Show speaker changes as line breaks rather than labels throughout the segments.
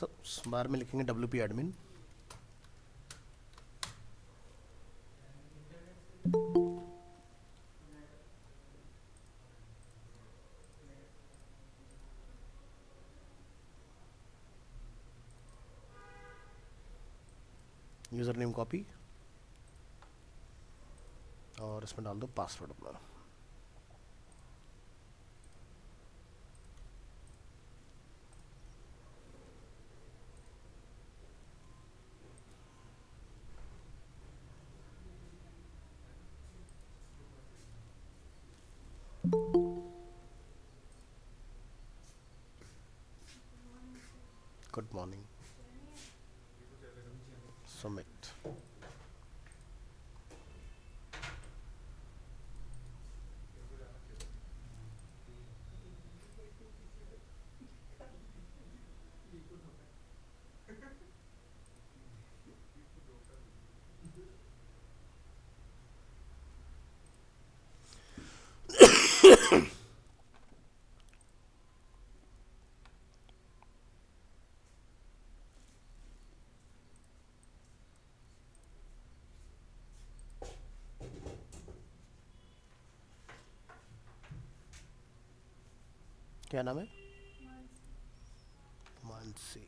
तो बार में लिखेंगे WP admin. User name copy और इसमें डाल दो पासवर्ड अपना। Good morning. सबमिट। क्या नाम है? मानसी।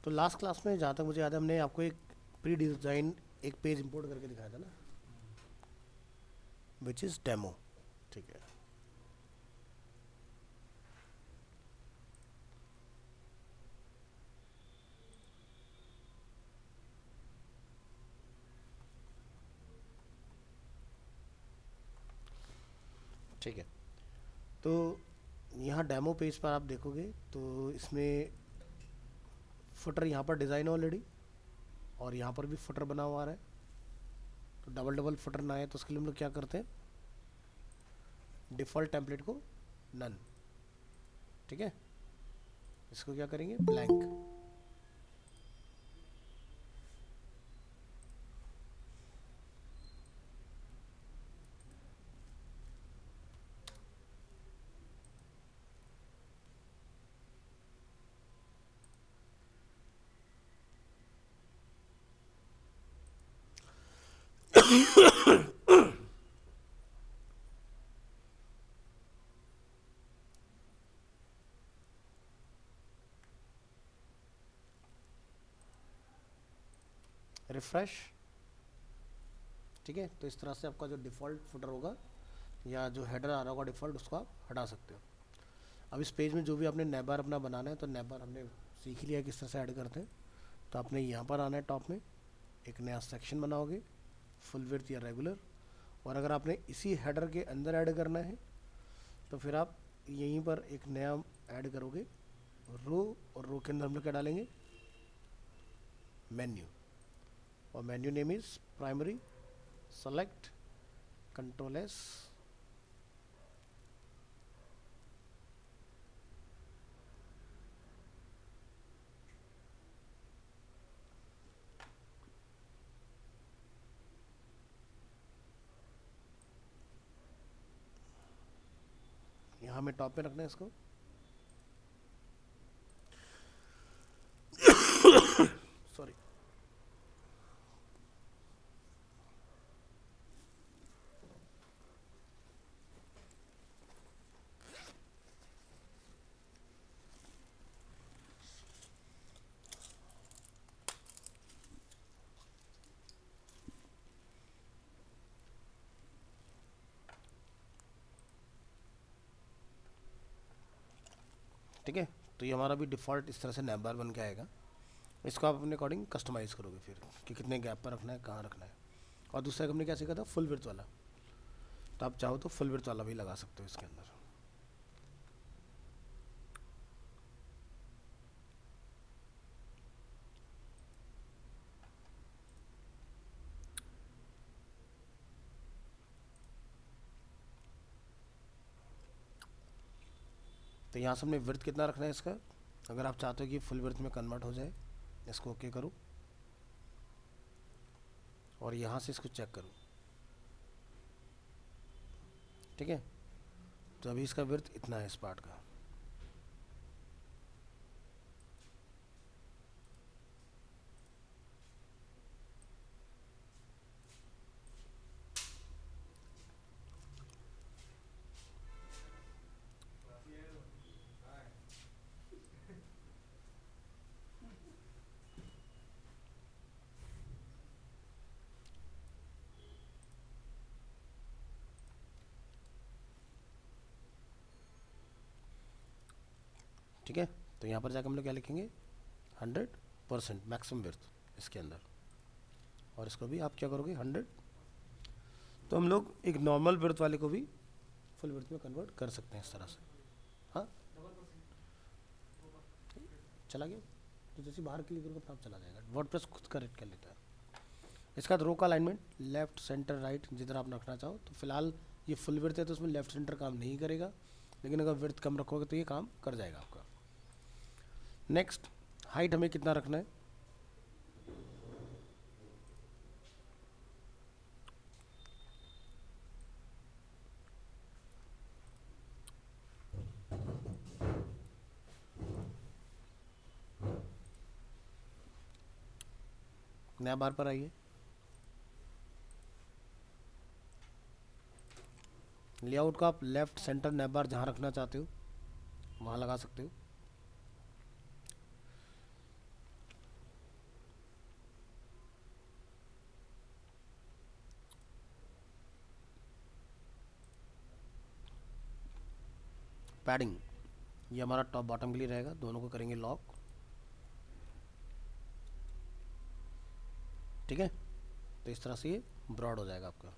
तो लास्ट क्लास में जहाँ तक मुझे याद है हमने आपको एक प्री डिज़ाइन एक पेज इंपोर्ट करके दिखाया था ना, विच इज़ डेमो। ठीक है, ठीक है। तो यहाँ डेमो पेज पर आप देखोगे तो इसमें फुटर यहाँ पर डिज़ाइन ऑलरेडी, और यहाँ पर भी फुटर बना हुआ आ रहा है। तो डबल डबल फुटर ना आए तो उसके लिए हम लोग क्या करते हैं, डिफ़ॉल्ट टेम्पलेट को नन। ठीक है, इसको क्या करेंगे, ब्लैंक। रिफ्रेश। ठीक है, तो इस तरह से आपका जो डिफ़ॉल्ट फुटर होगा या जो हेडर आ रहा होगा डिफ़ॉल्ट, उसको आप हटा सकते हो। अब इस पेज में जो भी आपने नैबर अपना बनाना है, तो नैबर हमने सीख लिया किस तरह से ऐड करते हैं। तो आपने यहाँ पर आना है, टॉप में एक नया सेक्शन बनाओगे, फुल विड्थ या रेगुलर। और अगर आपने इसी हेडर के अंदर ऐड करना है तो फिर आप यहीं पर एक नया ऐड करोगे रो, और रो के अंदर हम लोग क्या डालेंगे, मेन्यू। और menu name is primary, select, control S. यहाँ हमें टॉप में रखना है इसको। सॉरी। ठीक है, तो ये हमारा भी डिफ़ॉल्ट इस तरह से नैबर बन के आएगा। इसको आप अपने अकॉर्डिंग कस्टमाइज़ करोगे फिर कि कितने गैप पर रखना है, कहाँ रखना है। और दूसरा हमने क्या सीखा था, फुल विड्थ वाला। तो आप चाहो तो फुल विड्थ वाला भी लगा सकते हो इसके अंदर। तो यहाँ से हमने विड्थ कितना रखना है इसका, अगर आप चाहते हो कि फुल विड्थ में कन्वर्ट हो जाए, इसको ओके करो। और यहाँ से इसको चेक करूँ, ठीक है। तो अभी इसका विड्थ इतना है इस पार्ट का। ठीक है, तो यहाँ पर जाकर हम लोग क्या लिखेंगे, 100% मैक्सिमम विड्थ इसके अंदर, और इसको भी आप क्या करोगे 100। तो हम लोग एक नॉर्मल विड्थ वाले को भी फुल विड्थ में कन्वर्ट कर सकते हैं इस तरह से। हाँ, चला गया, तो जैसे बाहर क्लिक करोगे तो आप चला जाएगा, वर्डप्रेस खुद करेक्ट कर लेता है। इसका रो का अलाइनमेंट लेफ्ट सेंटर राइट जिधर आप रखना चाहो। तो फिलहाल ये फुल विड्थ है तो उसमें लेफ्ट सेंटर काम नहीं करेगा, लेकिन अगर विड्थ कम रखोगे तो ये काम कर जाएगा आपका। नेक्स्ट, हाइट हमें कितना रखना है, नया बार पर आइए, लेआउट का आप लेफ्ट सेंटर नैब बार जहाँ रखना चाहते हो वहाँ लगा सकते हो। पैडिंग ये हमारा टॉप बॉटम के लिए रहेगा, दोनों को करेंगे लॉक, ठीक है। तो इस तरह से ये ब्रॉड हो जाएगा आपका।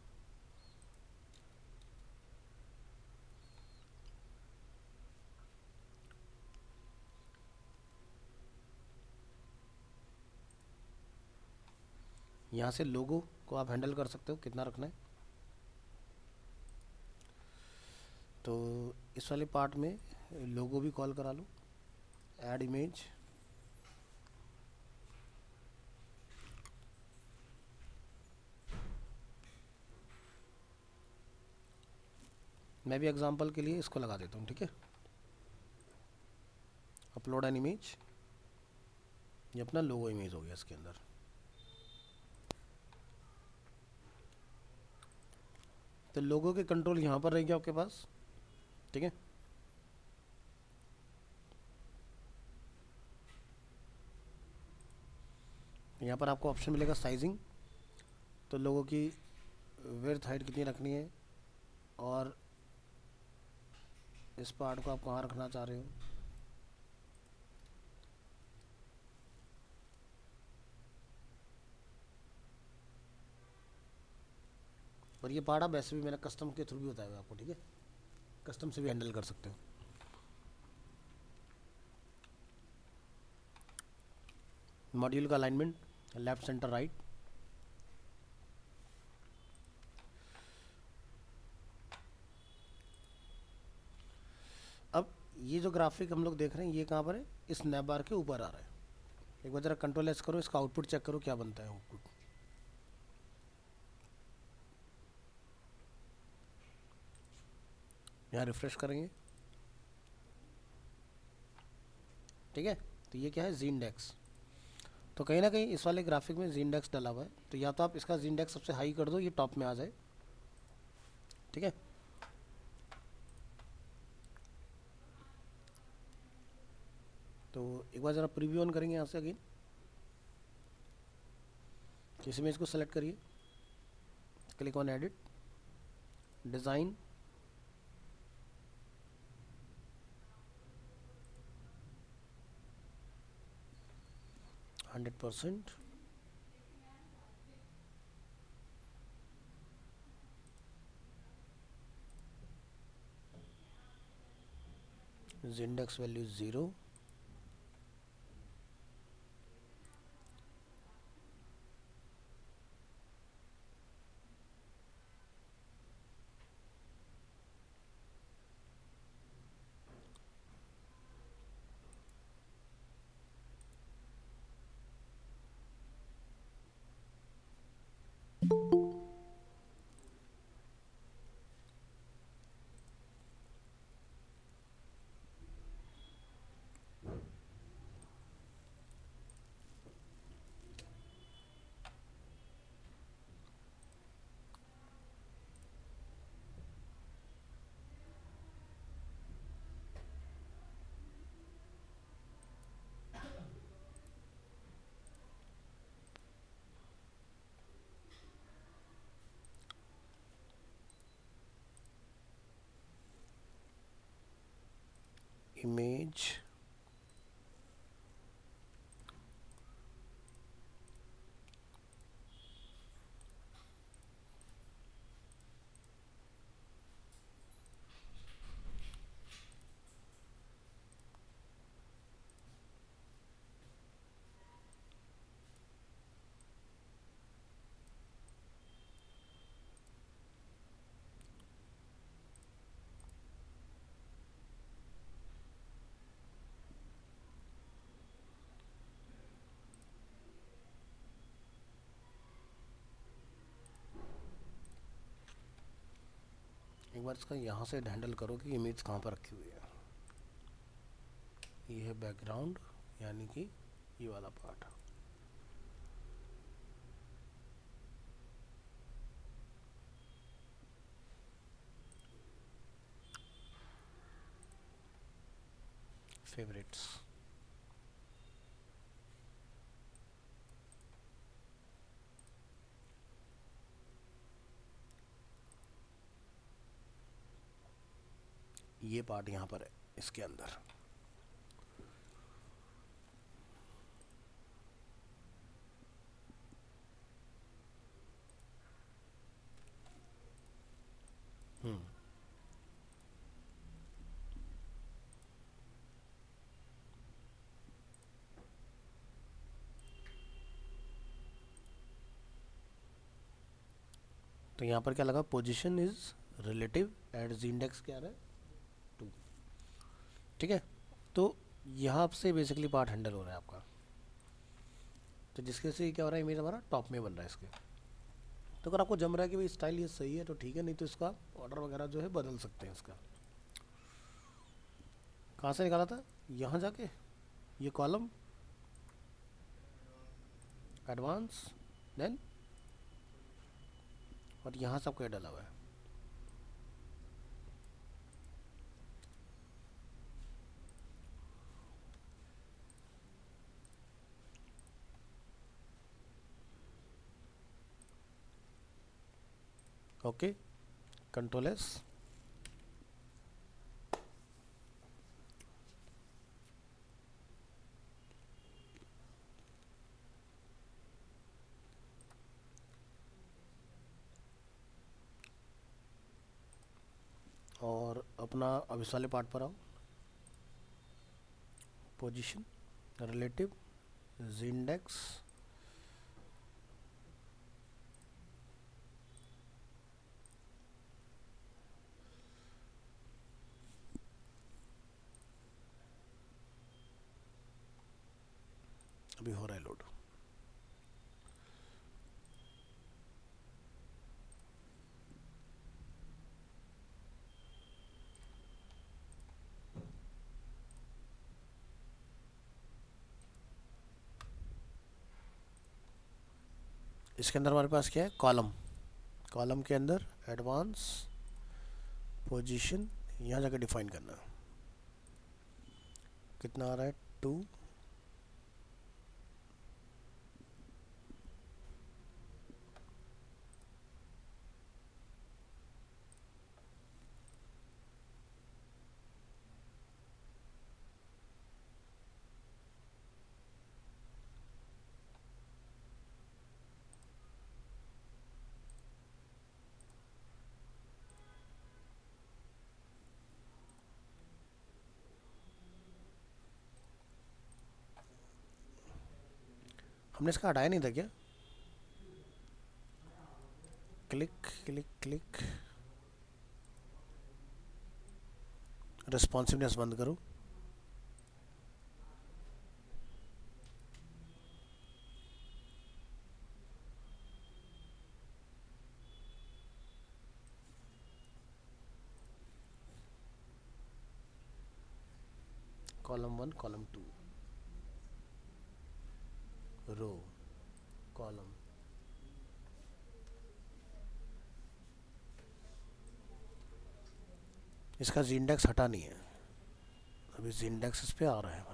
यहाँ से लोगो को आप हैंडल कर सकते हो कितना रखना है। तो इस वाले पार्ट में लोगो भी कॉल करा लो, ऐड इमेज, मैं भी एग्जांपल के लिए इसको लगा देता हूँ, ठीक है। अपलोड एन इमेज, ये अपना लोगो इमेज हो गया इसके अंदर। तो लोगों के कंट्रोल यहाँ पर रहेंगे आपके पास, ठीक है। यहाँ पर आपको ऑप्शन मिलेगा साइजिंग, तो लोगों की विड्थ हाइट कितनी रखनी है और इस पार्ट को आप कहाँ रखना चाह रहे हो। और ये पार्ट आप वैसे भी मैंने कस्टम के थ्रू भी बताया हुआ आपको, ठीक है, कस्टम से भी हैंडल कर सकते हो। मॉड्यूल का अलाइनमेंट लेफ्ट सेंटर राइट, अब ये जो ग्राफिक हम लोग देख रहे हैं ये कहाँ पर है, इस नैब बार के ऊपर आ रहा है। एक बार जरा कंट्रोल एस करो, इसका आउटपुट चेक करो क्या बनता है आउटपुट। यहाँ रिफ्रेश करेंगे, ठीक है। तो ये क्या है, जी इंडेक्स। तो कहीं ना कहीं इस वाले ग्राफिक में जी इंडेक्स डला हुआ है, तो या तो आप इसका जी इंडेक्स सबसे हाई कर दो, ये टॉप में आ जाए, ठीक है। तो एक बार ज़रा प्रीव्यू ऑन करेंगे यहाँ से अगेन, इस इमेज को सेलेक्ट करिए, click on edit, design, hundred percent, index value 0, image एक बार इसका यहाँ से हैंडल करो कि इमेज कहाँ पर रखी हुई है। ये है बैकग्राउंड, यानी कि ये वाला पार्ट। फेवरेट्स, ये पार्ट यहाँ पर है इसके अंदर। तो यहाँ पर क्या लगा, position is relative at G index क्या है 2। ठीक है, तो यहाँ से बेसिकली पार्ट हैंडल हो रहा है आपका। तो जिसके से क्या हो रहा है, इमेज हमारा टॉप में बन रहा है इसके। तो अगर आपको जम रहा है कि भाई स्टाइल ये सही है तो ठीक है, नहीं तो इसका ऑर्डर वगैरह जो है बदल सकते हैं इसका। कहाँ से निकाला था, यहाँ जाके ये कॉलम एडवांस, देन और यहाँ सब क्या डाला हुआ है। ओके, कंट्रोल एस, और अपना अब इस वाले पार्ट पर आओ। पोजीशन रिलेटिव जी इंडेक्स, अभी हो रहा है लोड। इसके अंदर हमारे पास क्या है, कॉलम। कॉलम के अंदर एडवांस, पोजीशन, यहाँ जाकर डिफाइन करना है कितना आ रहा है 2। हमने इसका हटाया नहीं था क्या, क्लिक क्लिक क्लिक, रिस्पॉन्सिवनेस बंद करो। कॉलम 1, कॉलम 2, रो, कॉलम, इसका जी इंडेक्स हटा नहीं है, अभी जी इंडेक्स इस पे आ रहा है हमारा।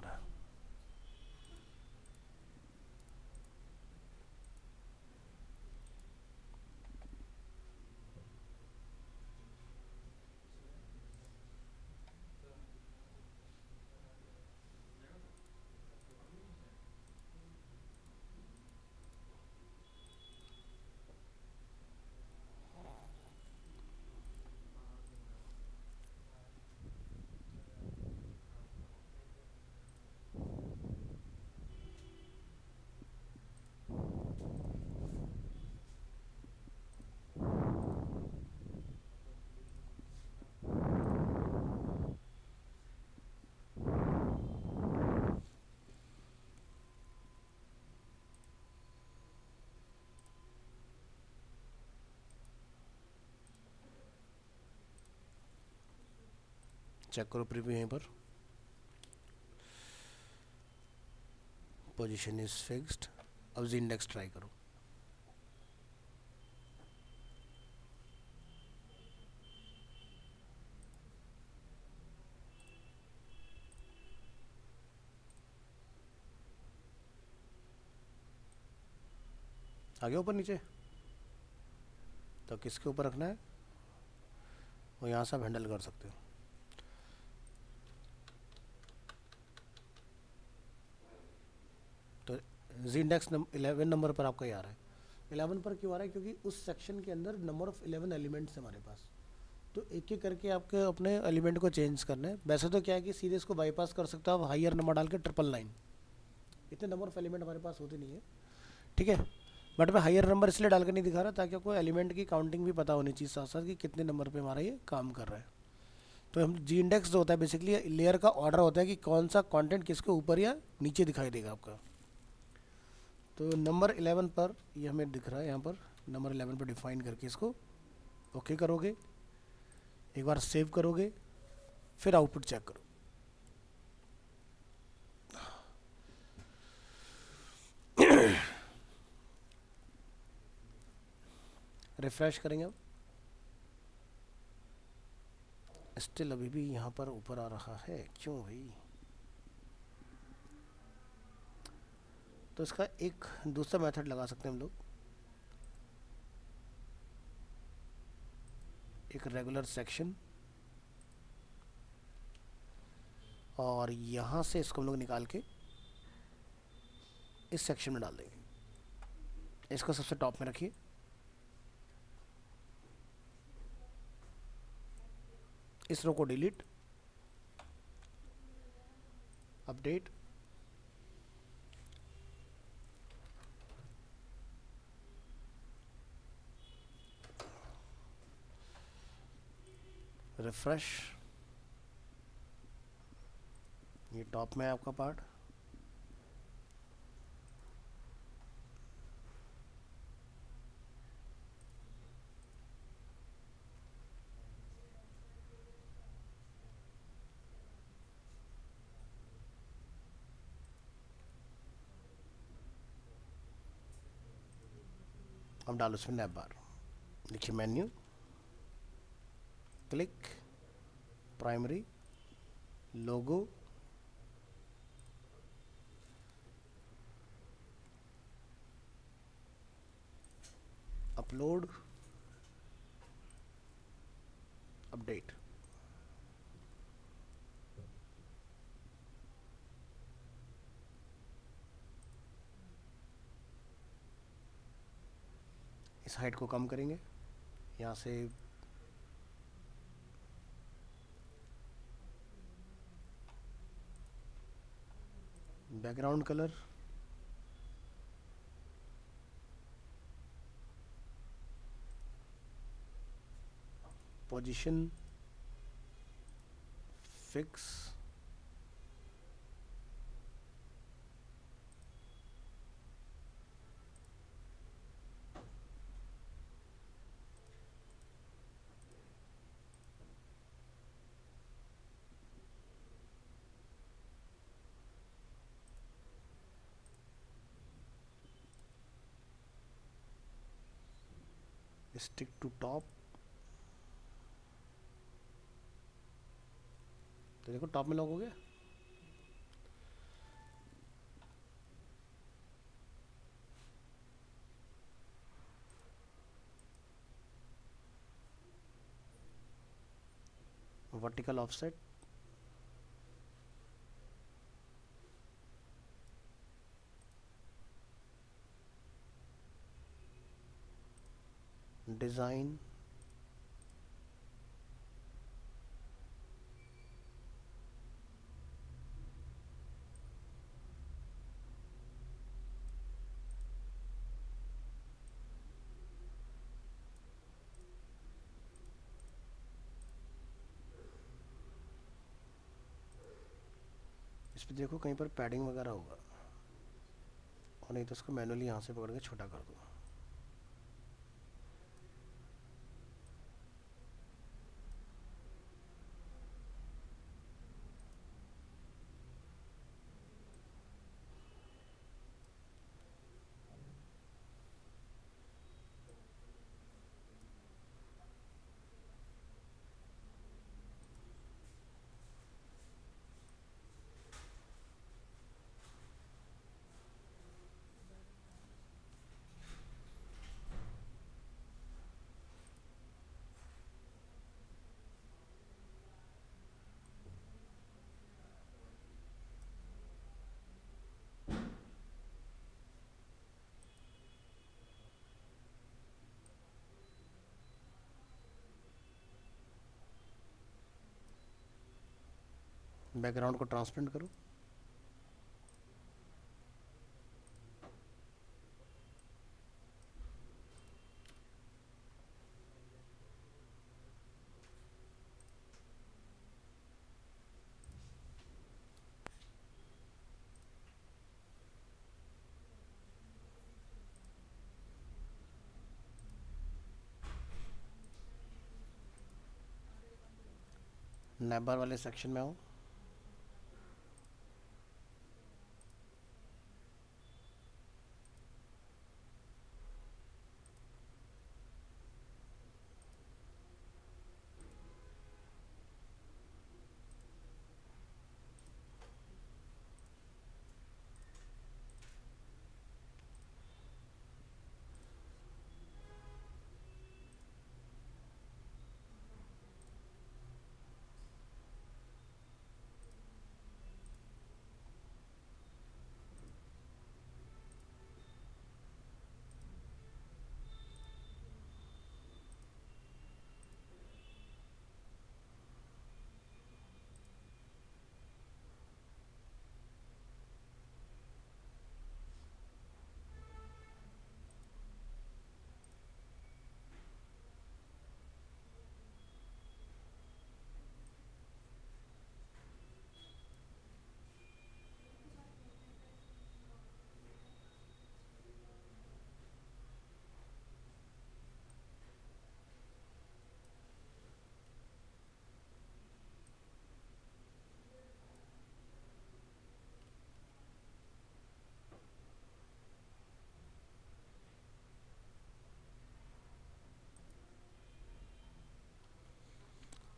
चेक करो प्रीव्यू यहीं पर, पोजीशन इज फिक्स्ड। अब जी इंडेक्स ट्राई करो। आगे ऊपर नीचे, तो किसके ऊपर रखना है वो यहाँ से आप हैंडल कर सकते हो। तो जी इंडेक्स 11 नंबर पर आपका ही आ रहा है। 11 पर क्यों आ रहा है? क्योंकि उस सेक्शन के अंदर नंबर ऑफ 11 एलिमेंट्स हमारे पास, तो एक एक करके आपके अपने एलिमेंट को चेंज करना है। वैसे तो क्या है कि सीधे इसको बाईपास कर सकते हो आप, हाइयर नंबर डाल के 999, इतने नंबर ऑफ एलिमेंट हमारे पास होते नहीं है, ठीक है। बट मैं हायर नंबर इसलिए डाल कर नहीं दिखा रहा ताकि आपको एलिमेंट की काउंटिंग भी पता होनी चाहिए साथ साथ कि कितने नंबर पे हमारा ये काम कर रहा है। तो हम जी इंडेक्स जो होता है बेसिकली लेयर का ऑर्डर होता है कि कौन सा कंटेंट किसके ऊपर या नीचे दिखाई देगा आपका। तो नंबर 11 पर ये हमें दिख रहा है, यहाँ पर नंबर 11 पर डिफाइन करके इसको ओके करोगे, एक बार सेव करोगे, फिर आउटपुट चेक करो। रिफ्रेश करेंगे अब, स्टिल अभी भी यहाँ पर ऊपर आ रहा है, क्यों भाई? तो इसका एक दूसरा मेथड लगा सकते हैं हम लोग, एक रेगुलर सेक्शन, और यहाँ से इसको हम लोग निकाल के इस सेक्शन में डाल देंगे। इसको सबसे टॉप में रखिए, इस रो को डिलीट, अपडेट, रिफ्रेश, ये टॉप में है आपका पार्ट। अब डालो उसमें नैप बार, देखिए menu, click, primary, logo, upload, update. इस हाइट को कम करेंगे, यहाँ से background colour, position fix, stick to top. तो देखो टॉप में लॉक हो गया। वर्टिकल ऑफसेट, डिज़ाइन, इस पर देखो कहीं पर पैडिंग वगैरह होगा, और नहीं तो उसको मैनुअली यहाँ से पकड़ के छोटा कर दो। बैकग्राउंड को ट्रांसपेरेंट करो। नैबर वाले सेक्शन में आओ।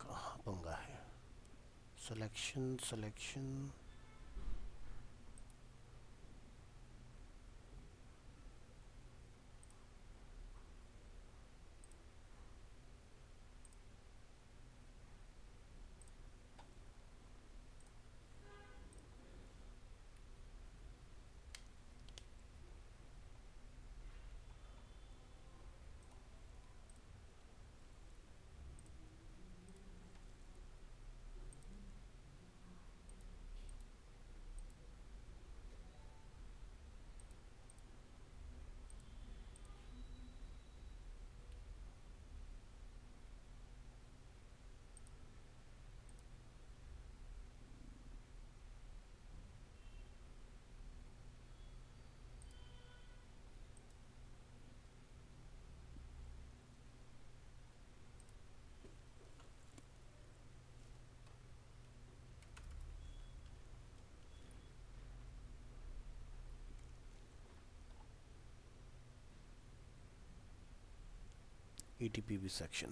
कहाँ पंगा है? Selection selection ETPB section.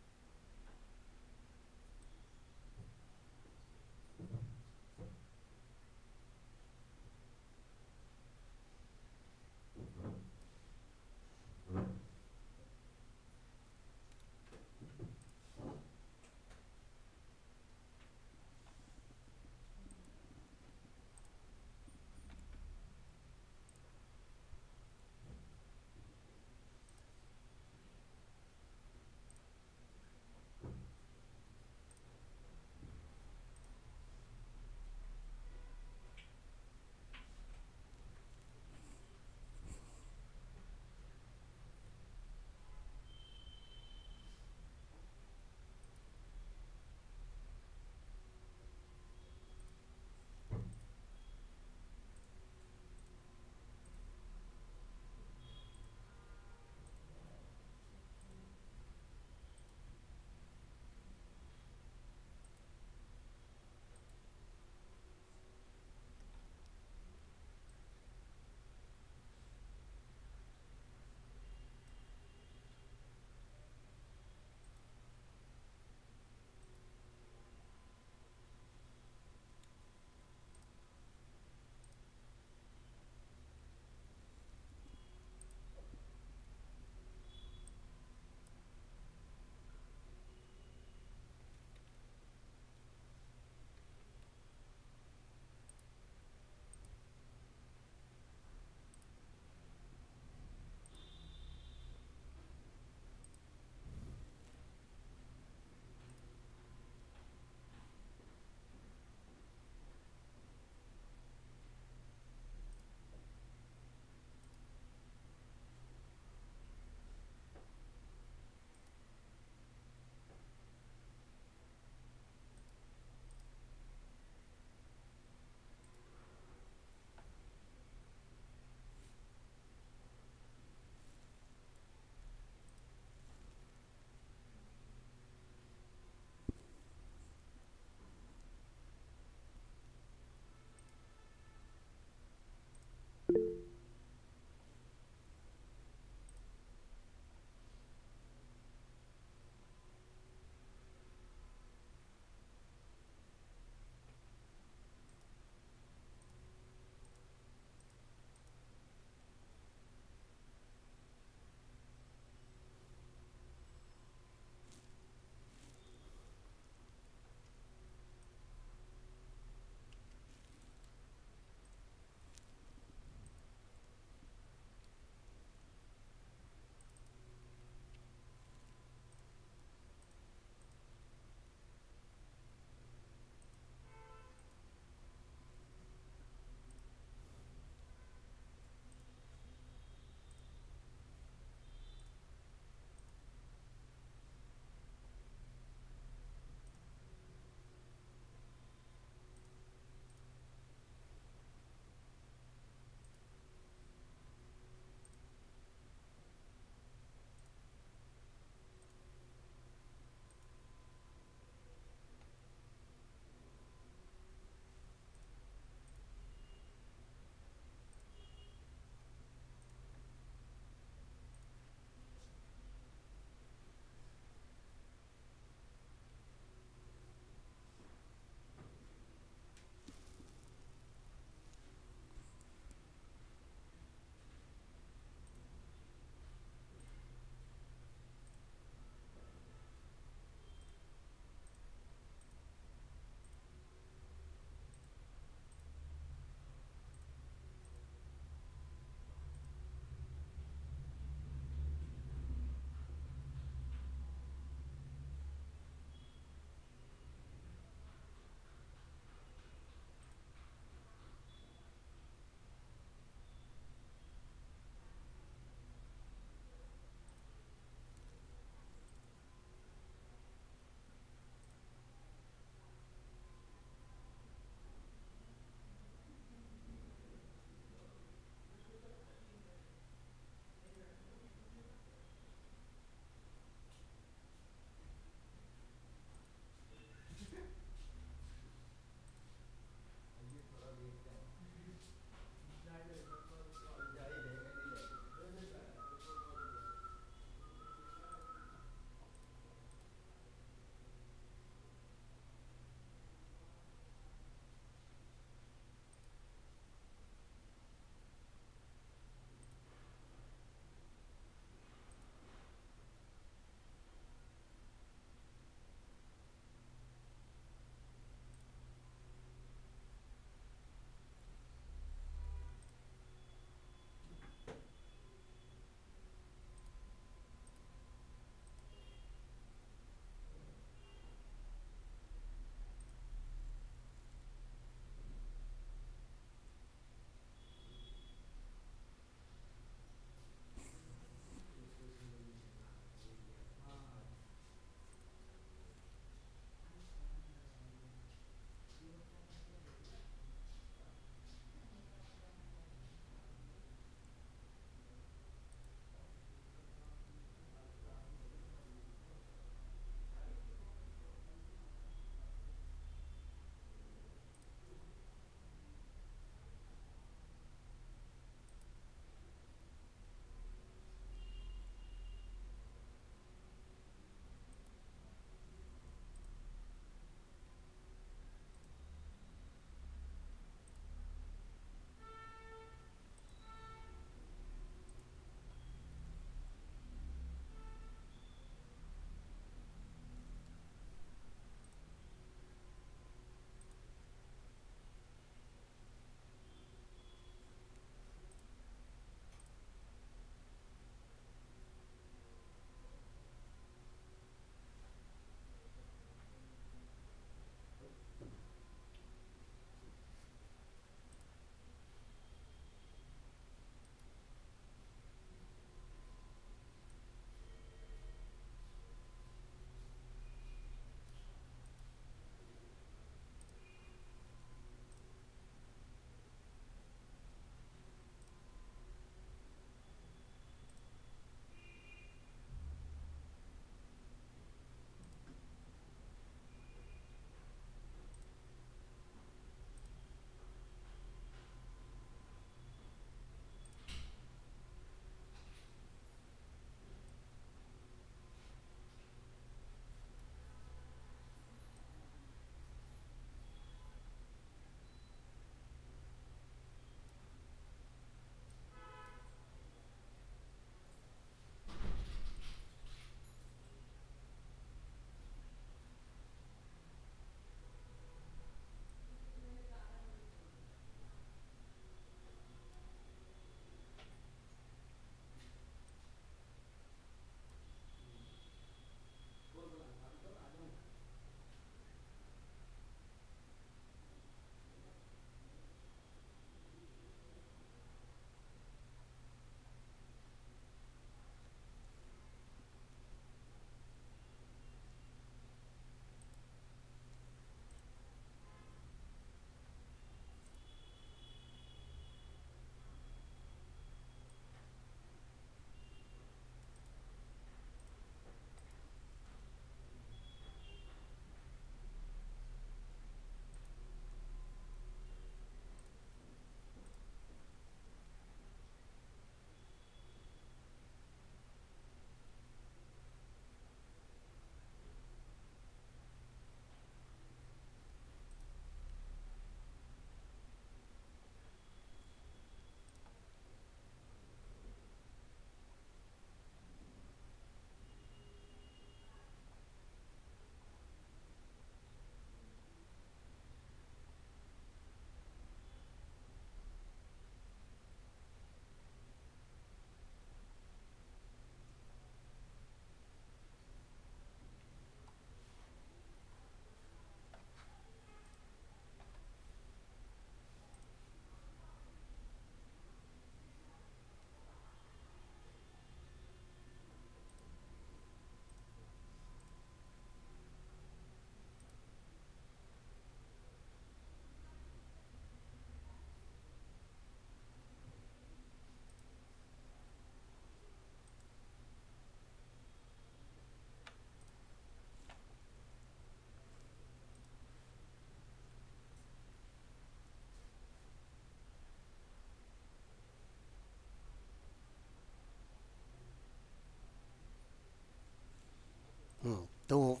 तो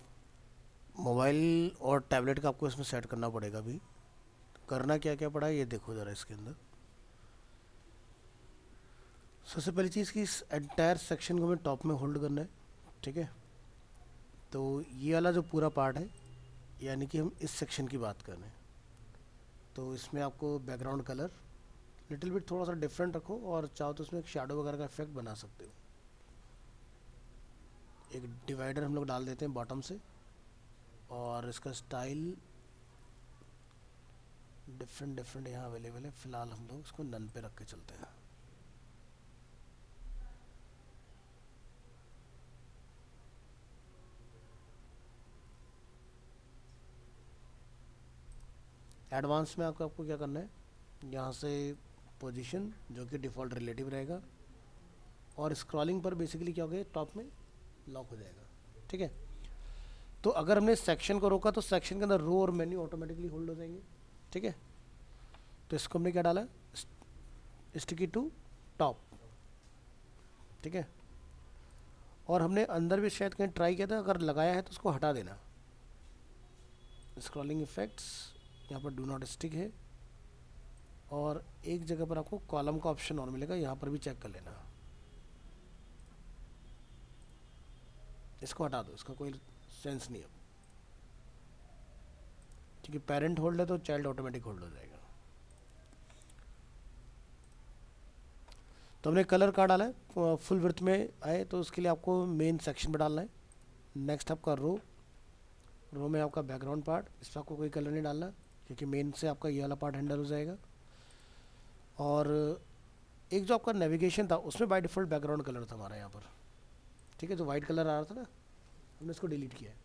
मोबाइल और टैबलेट का आपको इसमें सेट करना पड़ेगा। अभी करना क्या क्या पड़ा है ये देखो ज़रा इसके अंदर। सबसे पहली चीज़ कि इस एंटायर सेक्शन को हमें टॉप में होल्ड करना है, ठीक है। तो ये वाला जो पूरा पार्ट है, यानी कि हम इस सेक्शन की बात कर रहे हैं, तो इसमें आपको बैकग्राउंड कलर लिटिल बिट थोड़ा सा डिफरेंट रखो, और चाहो तो इसमें एक शेडो वगैरह का इफेक्ट बना सकते हो। एक डिवाइडर हम लोग डाल देते हैं बॉटम से, और इसका स्टाइल डिफरेंट डिफरेंट यहाँ अवेलेबल है। फ़िलहाल हम लोग इसको नन पे रख के चलते हैं। एडवांस में आपको क्या करना है, यहाँ से पोजीशन जो कि डिफ़ॉल्ट रिलेटिव रहेगा, और स्क्रॉलिंग पर बेसिकली क्या होगा, टॉप में लॉक हो जाएगा, ठीक है। तो अगर हमने सेक्शन को रोका तो सेक्शन के अंदर रो और मेन्यू ऑटोमेटिकली होल्ड हो जाएंगे, ठीक है। तो इसको हमने क्या डाला है, स्टिकी टू टॉप, ठीक है। और हमने अंदर भी शायद कहीं ट्राई किया था, अगर लगाया है तो उसको हटा देना। स्क्रॉलिंग इफेक्ट्स यहाँ पर डू नॉट स्टिक है, और एक जगह पर आपको कॉलम का ऑप्शन और मिलेगा, यहाँ पर भी चेक कर लेना। इसको हटा दो, इसका कोई सेंस नहीं है, क्योंकि पेरेंट होल्ड है तो चाइल्ड ऑटोमेटिक होल्ड हो जाएगा। तो हमने कलर कहाँ डाला है, फुल विड्थ में आए तो उसके लिए आपको मेन सेक्शन में डालना है। नेक्स्ट आपका रो में आपका बैकग्राउंड पार्ट, इस पर आपको कोई कलर नहीं डालना, क्योंकि मेन से आपका ये वाला पार्ट हैंडल हो जाएगा। और एक जो आपका नेविगेशन था उसमें बाय डिफ़ॉल्ट बैकग्राउंड कलर था हमारा यहाँ पर, ठीक है। जो वाइट कलर आ रहा था ना, हमने इसको डिलीट किया है।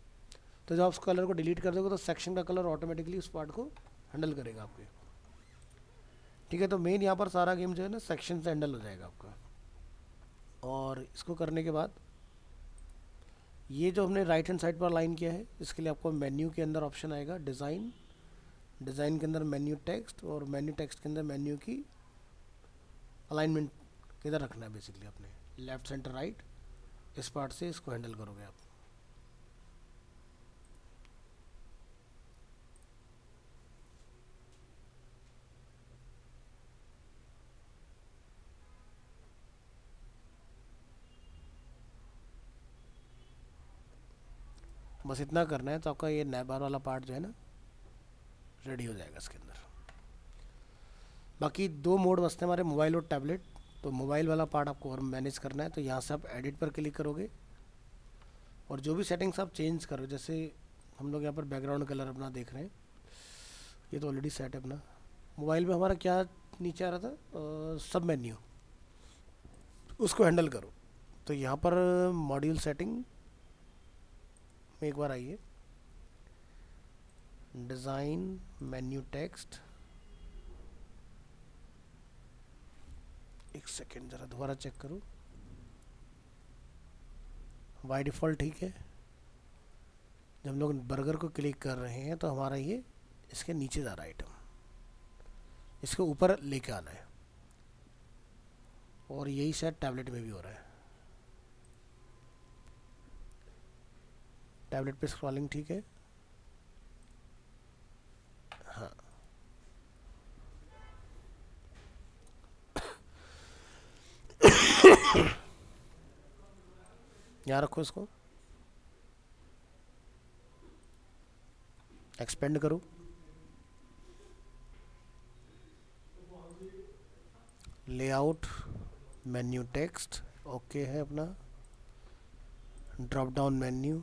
तो जब आप उस कलर को डिलीट कर दोगे तो सेक्शन का कलर ऑटोमेटिकली उस पार्ट को हैंडल करेगा आपके, ठीक है। तो मेन यहाँ पर सारा गेम जो है ना सेक्शन से हैंडल हो जाएगा आपका। और इसको करने के बाद ये जो हमने राइट हैंड साइड पर लाइन किया है, इसके लिए आपको मेन्यू के अंदर ऑप्शन आएगा डिज़ाइन, डिज़ाइन के अंदर मेन्यू टेक्स्ट, और मेन्यू टेक्स्ट के अंदर मेन्यू की अलाइनमेंट किधर रखना है, बेसिकली अपने लेफ्ट सेंटर राइट, इस पार्ट से इसको हैंडल करोगे आप। बस इतना करना है तो आपका ये नैब बार वाला पार्ट जो है ना रेडी हो जाएगा इसके अंदर। बाकी दो मोड बसते हैं हमारे, मोबाइल और टैबलेट। तो मोबाइल वाला पार्ट आपको और मैनेज करना है, तो यहाँ से आप एडिट पर क्लिक करोगे, और जो भी सेटिंग्स आप चेंज करो, जैसे हम लोग यहाँ पर बैकग्राउंड कलर अपना देख रहे हैं, ये तो ऑलरेडी सेट है अपना। मोबाइल में हमारा क्या नीचे आ रहा था, सब मेन्यू, उसको हैंडल करो। तो यहाँ पर मॉड्यूल सेटिंग में एक बार आइए, डिज़ाइन मेन्यू टेक्स्ट, एक सेकेंड ज़रा दोबारा चेक करो, बाय डिफ़ॉल्ट ठीक है। जब हम लोग बर्गर को क्लिक कर रहे हैं तो हमारा ये इसके नीचे जा रहा है आइटम, इसके ऊपर लेके आना है, और यही शायद टैबलेट में भी हो रहा है। टैबलेट पे स्क्रॉलिंग ठीक है, हाँ। यहाँ रखो, इसको एक्सपेंड करो, लेआउट मेन्यू टेक्स्ट ओके है अपना, drop down menu,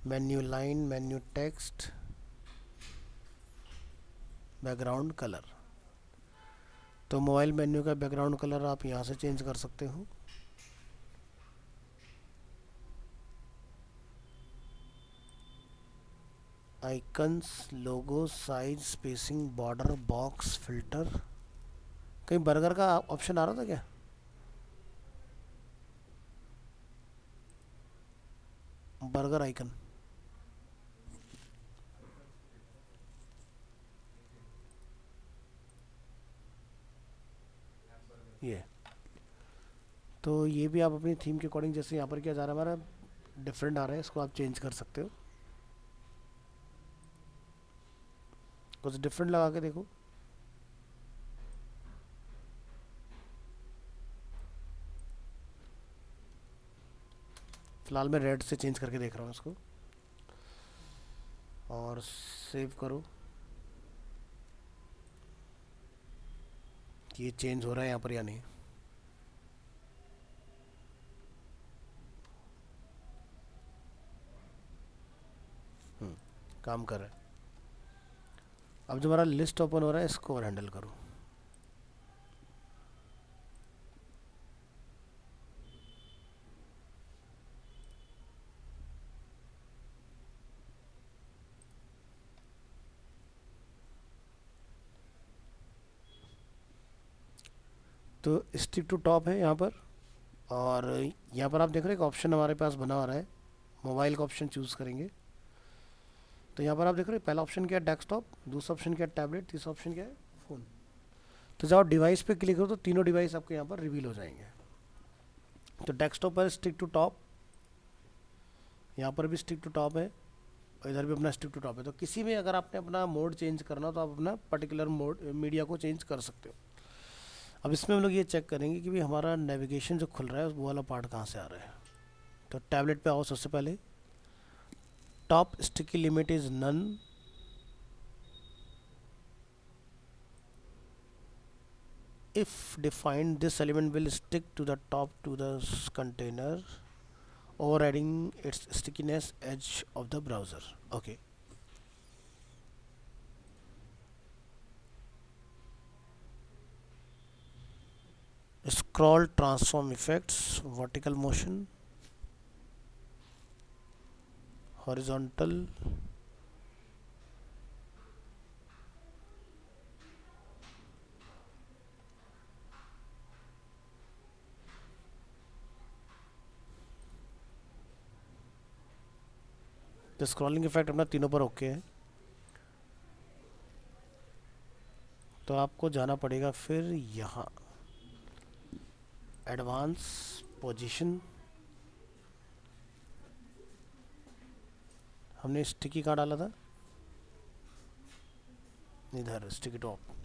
menu line, menu text, background colour. तो मोबाइल मेन्यू का बैकग्राउंड कलर आप यहाँ से चेंज कर सकते हो। Icons, logo, size, spacing, border, box, filter. कहीं बर्गर का ऑप्शन आ रहा था क्या? बर्गर आइकन, ये तो ये भी आप अपनी थीम के अकॉर्डिंग, जैसे यहाँ पर क्या जा रहा है हमारा डिफरेंट आ रहा है, इसको आप चेंज कर सकते हो, कुछ डिफरेंट लगा के देखो। फिलहाल मैं रेड से चेंज करके देख रहा हूँ इसको, और सेव करो कि ये चेंज हो रहा है यहाँ पर या नहीं। काम कर रहा है। अब जो हमारा लिस्ट ओपन हो रहा है इसको और हैंडल करो। तो स्टिक टू टॉप है यहाँ पर, और यहाँ पर आप देख रहे हैं एक ऑप्शन हमारे पास बना हुआ है, मोबाइल का ऑप्शन चूज़ करेंगे। तो यहाँ पर आप देख रहे हैं पहला ऑप्शन क्या है डेस्कटॉप, दूसरा ऑप्शन क्या है टैबलेट, तीसरा ऑप्शन क्या है फ़ोन। तो जब आप डिवाइस पे क्लिक करो तो तीनों डिवाइस आपके यहाँ पर रिवील हो जाएंगे। तो डेस्कटॉप पर स्टिक टू टॉप, यहाँ पर भी स्टिक टू टॉप है, और इधर भी अपना स्टिक टू टॉप है। तो किसी में अगर आपने अपना मोड चेंज करना हो तो आप अपना पर्टिकुलर मोड मीडिया को चेंज कर सकते हो। अब इसमें हम लोग ये चेक करेंगे कि भाई हमारा नेविगेशन जो खुल रहा है वो वाला पार्ट कहाँ से आ रहा है। तो टैबलेट पे आओ, सबसे पहले top sticky limit is none, if defined this element will stick to the top to the container, overriding its stickiness edge of the browser. Okay. Scroll transform effects, vertical motion, horizontal, तो scrolling effect अपना तीनों पर okay है। तो आपको जाना पड़ेगा फिर यहाँ एडवांस पोजीशन, हमने स्टिकी कहाँ डाला था, इधर स्टिकी टॉप।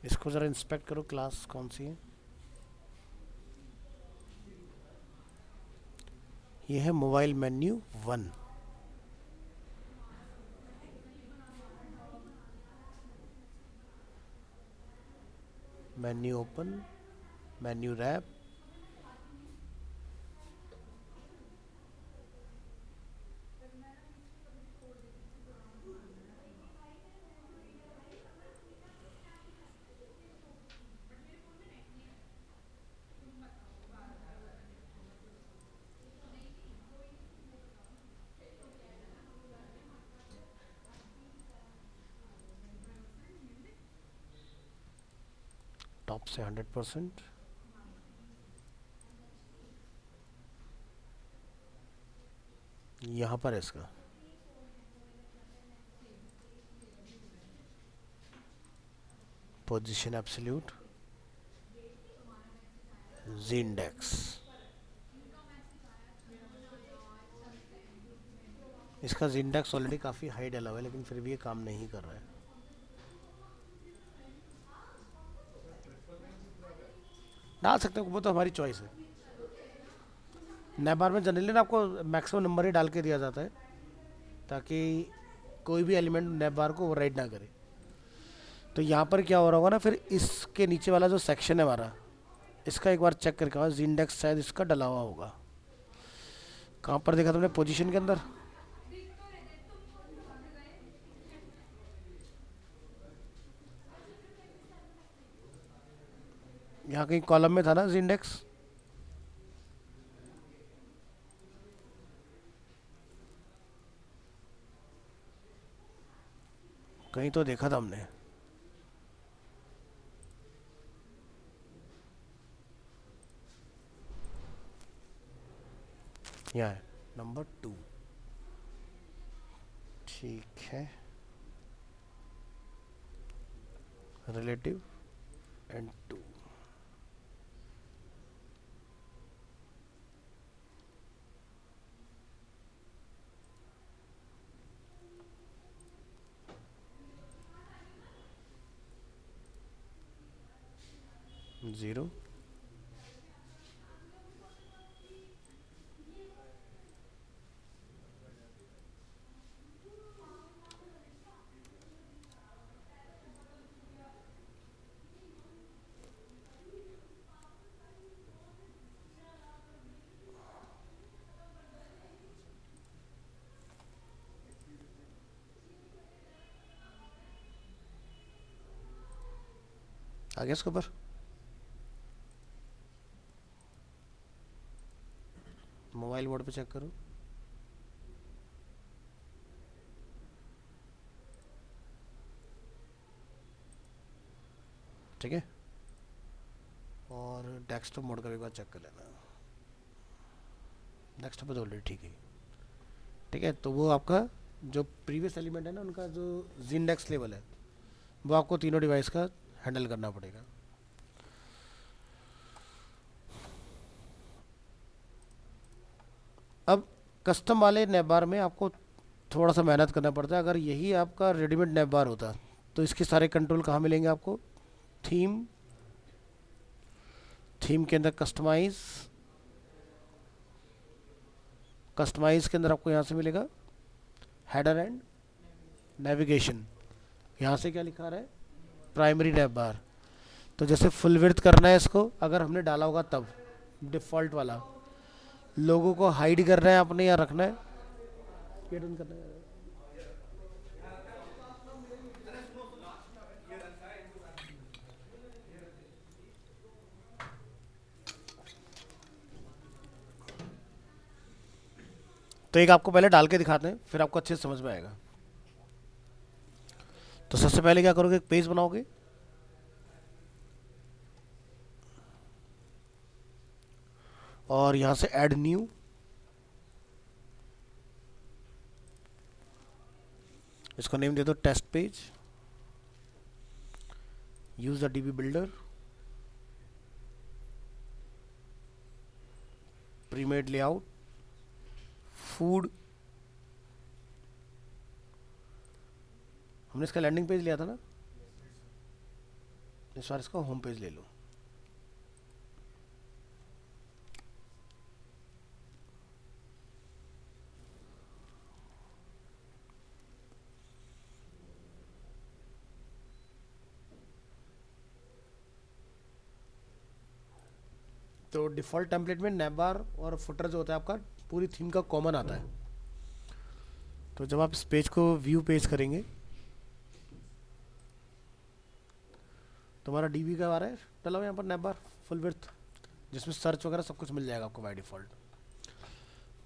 इसको ज़रा इंस्पेक्ट करो, क्लास कौन सी है। ये है mobile menu 1। Menu open, menu wrap, top से 100%, यहाँ पर है इसका पोजीशन एब्सोल्यूट, ज़िंडेक्स। इसका ज़िंडेक्स ऑलरेडी काफ़ी हाई डाला हुआ है, लेकिन फिर भी ये काम नहीं कर रहा है। डाल सकते हो, वो तो हमारी चॉइस है। नैबार में जनरली ना आपको मैक्सिमम नंबर ही डाल के दिया जाता है, ताकि कोई भी एलिमेंट नैबार को ओवरराइड ना करे। तो यहाँ पर क्या हो रहा होगा ना, फिर इसके नीचे वाला जो सेक्शन है हमारा, इसका एक बार चेक करके आओ, ज़िंडेक्स शायद इसका डला हुआ होगा। कहाँ पर देखा तुमने, पोजीशन के अंदर। यहाँ कहीं कॉलम में था ना ज़िंडेक्स। कहीं तो देखा था हमने। यहाँ है नंबर 2। ठीक है, रिलेटिव एंड 2। ज़ीरो, आ गया इसके ऊपर। मोबाइल मोड पे चेक करो। ठीक है, और डेस्कटॉप मोड का भी एक बार चेक कर लेना। डेस्कटॉप पे तो ऑलरेडी ठीक है। ठीक है, तो वो आपका जो प्रीवियस एलिमेंट है ना, उनका जो जिंडेक्स लेवल है, वो आपको तीनों डिवाइस का हैंडल करना पड़ेगा। अब कस्टम वाले नेबार में आपको थोड़ा सा मेहनत करना पड़ता है। अगर यही आपका रेडीमेड नेबार होता तो इसके सारे कंट्रोल कहाँ मिलेंगे आपको? थीम, थीम के अंदर कस्टमाइज, कस्टमाइज के अंदर आपको यहाँ से मिलेगा हेडर एंड नेविगेशन। यहाँ से क्या लिखा रहा है? प्राइमरी नैव बार। तो जैसे फुल विड्थ करना है इसको, अगर हमने डाला होगा तब डिफ़ॉल्ट वाला, लोगों को हाइड करना है आपने या रखना है, ये डन करना है। तो एक आपको पहले डाल के दिखाते हैं, फिर आपको अच्छे से समझ में आएगा। तो सबसे पहले क्या करोगे? एक पेज बनाओगे, और यहां से ऐड न्यू, इसको नेम दे दो test page, use the DB builder, premade layout, food, हमने इसका लैंडिंग पेज लिया था ना, इस बार इसका होम पेज ले लो। तो डिफ़ॉल्ट टेम्पलेट में नैवबार और फुटर जो होता है आपका पूरी थीम का कॉमन आता है। तो जब आप इस पेज को व्यू पेज करेंगे तो हमारा डीबी का आ रहा है डला हुआ यहाँ पर नैवबार फुल विड्थ, जिसमें सर्च वगैरह सब कुछ मिल जाएगा आपको बाय डिफ़ॉल्ट।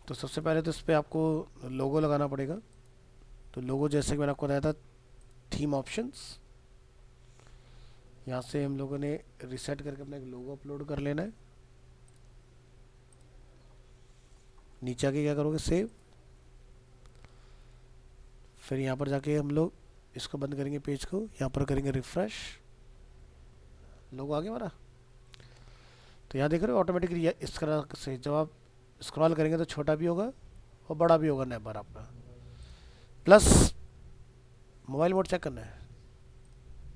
तो सबसे पहले तो इस पर आपको लोगो लगाना पड़ेगा। तो लोगो जैसे कि मैंने आपको बताया था, थीम ऑप्शंस, यहाँ से हम लोगों ने रिसेट करके अपना एक लोगो अपलोड कर लेना है। नीचे आके क्या करोगे? सेव। फिर यहाँ पर जाके हम लोग इसको बंद करेंगे, पेज को यहाँ पर करेंगे रिफ्रेश, लोगो आ गया हमारा। तो यहाँ देख रहे हो ऑटोमेटिक इस तरह से जब आप स्क्रॉल करेंगे तो छोटा भी होगा और बड़ा भी होगा नैवबार आपका। प्लस मोबाइल मोड चेक करना है,